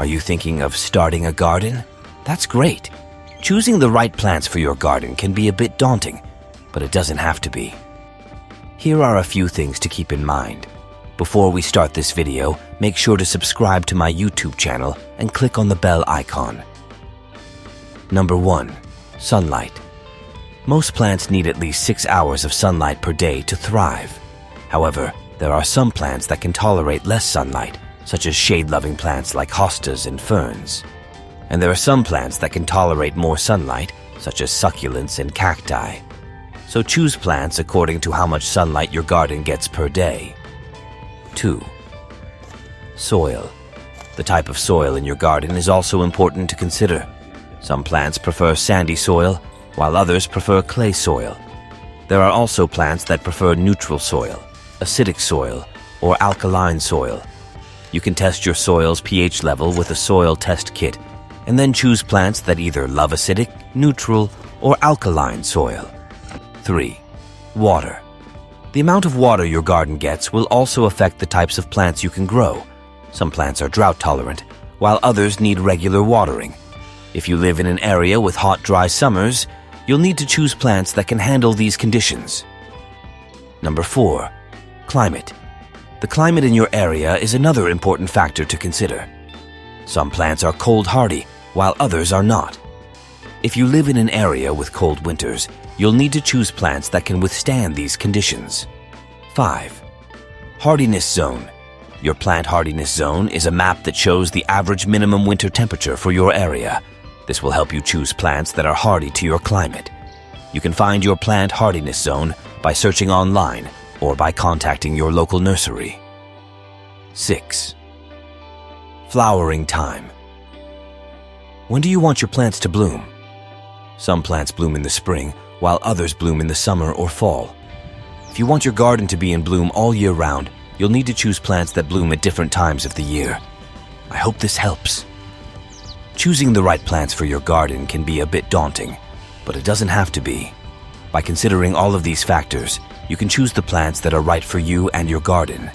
Are you thinking of starting a garden? That's great. Choosing the right plants for your garden can be a bit daunting, but it doesn't have to be. Here are a few things to keep in mind. Before we start this video, make sure to subscribe to my YouTube channel and click on the bell icon. Number 1. Sunlight. Most plants need at least 6 hours of sunlight per day to thrive. However, there are some plants that can tolerate less sunlight, such as shade-loving plants like hostas and ferns. And there are some plants that can tolerate more sunlight, such as succulents and cacti. So choose plants according to how much sunlight your garden gets per day. 2. Soil. The type of soil in your garden is also important to consider. Some plants prefer sandy soil, while others prefer clay soil. There are also plants that prefer neutral soil, acidic soil, or alkaline soil. You can test your soil's pH level with a soil test kit, and then choose plants that either love acidic, neutral, or alkaline soil. 3. Water. The amount of water your garden gets will also affect the types of plants you can grow. Some plants are drought tolerant, while others need regular watering. If you live in an area with hot, dry summers, you'll need to choose plants that can handle these conditions. Number 4. Climate. The climate in your area is another important factor to consider. Some plants are cold hardy, while others are not. If you live in an area with cold winters, you'll need to choose plants that can withstand these conditions. 5. Hardiness zone. Your plant hardiness zone is a map that shows the average minimum winter temperature for your area. This will help you choose plants that are hardy to your climate. You can find your plant hardiness zone by searching online or by contacting your local nursery. 6. Flowering time. When do you want your plants to bloom? Some plants bloom in the spring, while others bloom in the summer or fall. If you want your garden to be in bloom all year round, you'll need to choose plants that bloom at different times of the year. I hope this helps. Choosing the right plants for your garden can be a bit daunting, but it doesn't have to be. By considering all of these factors, you can choose the plants that are right for you and your garden.